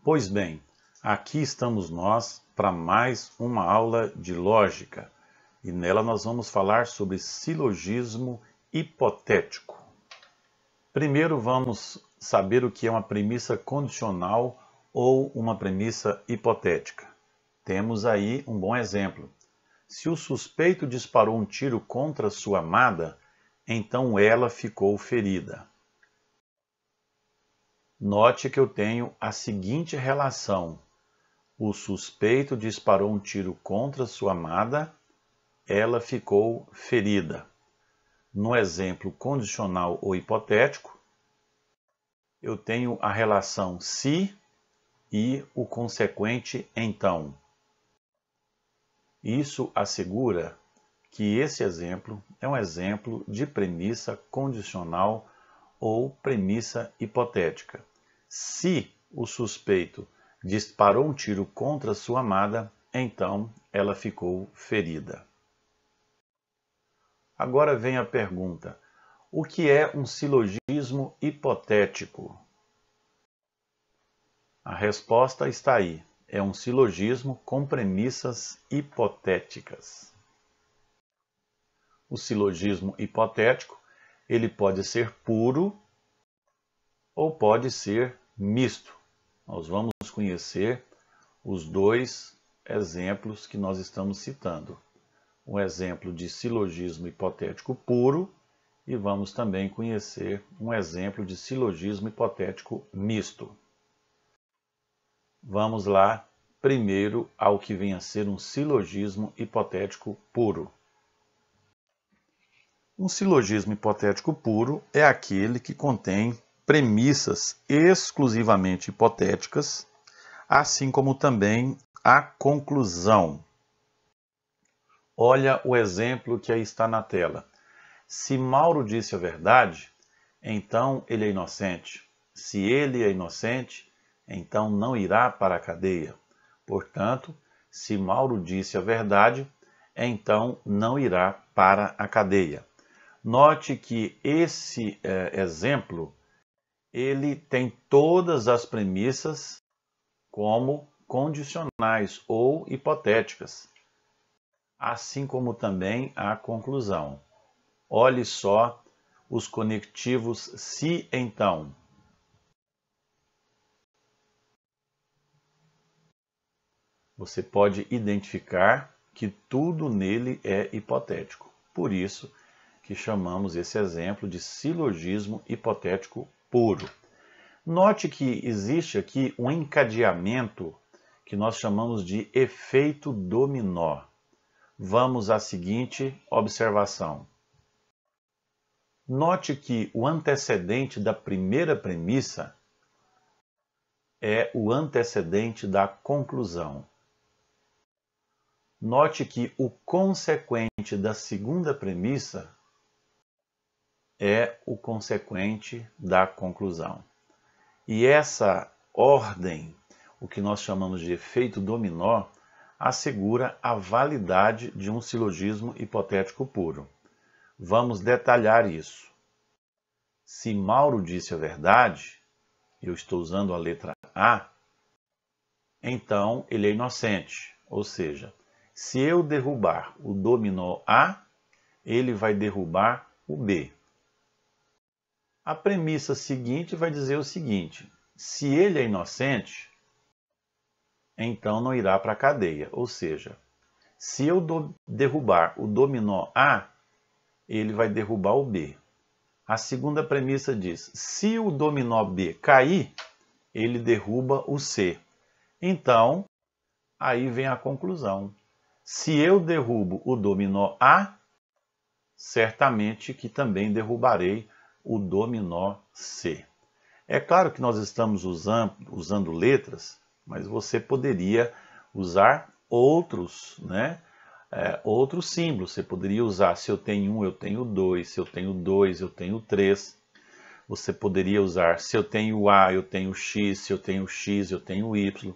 Pois bem, aqui estamos nós para mais uma aula de lógica e nela nós vamos falar sobre silogismo hipotético. Primeiro vamos saber o que é uma premissa condicional ou uma premissa hipotética. Temos aí um bom exemplo. Se o suspeito disparou um tiro contra sua amada, então ela ficou ferida. Note que eu tenho a seguinte relação. O suspeito disparou um tiro contra sua amada, ela ficou ferida. No exemplo condicional ou hipotético, eu tenho a relação se e o consequente então. Isso assegura que esse exemplo é um exemplo de premissa condicional ou premissa hipotética. Se o suspeito disparou um tiro contra sua amada, então ela ficou ferida. Agora vem a pergunta: o que é um silogismo hipotético? A resposta está aí. É um silogismo com premissas hipotéticas. O silogismo hipotético, ele pode ser puro ou pode ser misto. Nós vamos conhecer os dois exemplos que nós estamos citando. Um exemplo de silogismo hipotético puro e vamos também conhecer um exemplo de silogismo hipotético misto. Vamos lá, primeiro ao que vem a ser um silogismo hipotético puro. Um silogismo hipotético puro é aquele que contém premissas exclusivamente hipotéticas, assim como também a conclusão. Olha o exemplo que aí está na tela. Se Mauro disse a verdade, então ele é inocente. Se ele é inocente, então não irá para a cadeia. Portanto, se Mauro disse a verdade, então não irá para a cadeia. Note que esse exemplo, ele tem todas as premissas como condicionais ou hipotéticas, assim como também a conclusão. Olhe só os conectivos se então. Você pode identificar que tudo nele é hipotético. Por isso que chamamos esse exemplo de silogismo hipotético puro. Note que existe aqui um encadeamento que nós chamamos de efeito dominó. Vamos à seguinte observação. Note que o antecedente da primeira premissa é o antecedente da conclusão. Note que o consequente da segunda premissa é o consequente da conclusão. E essa ordem, o que nós chamamos de efeito dominó, assegura a validade de um silogismo hipotético puro. Vamos detalhar isso. Se Mauro disse a verdade, eu estou usando a letra A, então ele é inocente. Ou seja, se eu derrubar o dominó A, ele vai derrubar o B. A premissa seguinte vai dizer o seguinte: se ele é inocente, então não irá para a cadeia. Ou seja, se eu derrubar o dominó A, ele vai derrubar o B. A segunda premissa diz: se o dominó B cair, ele derruba o C. Então, aí vem a conclusão. Se eu derrubo o dominó A, certamente que também derrubarei o dominó C. É claro que nós estamos usando letras, mas você poderia usar outros, outros símbolos. Você poderia usar, se eu tenho 1, eu tenho 2, se eu tenho 2, eu tenho 3. Você poderia usar, se eu tenho A, eu tenho X, se eu tenho X, eu tenho Y.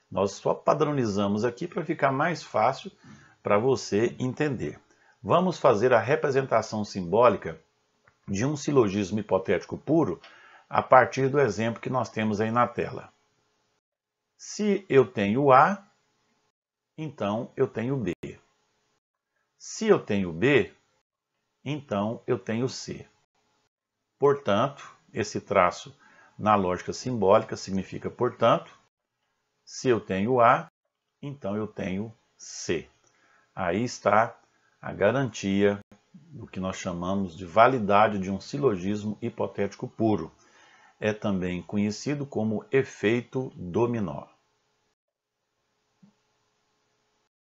Nós só padronizamos aqui para ficar mais fácil para você entender. Vamos fazer a representação simbólica de um silogismo hipotético puro a partir do exemplo que nós temos aí na tela. Se eu tenho A, então eu tenho B. Se eu tenho B, então eu tenho C. Portanto, esse traço na lógica simbólica significa portanto. Se eu tenho A, então eu tenho C. Aí está a garantia do que nós chamamos de validade de um silogismo hipotético puro. É também conhecido como efeito dominó.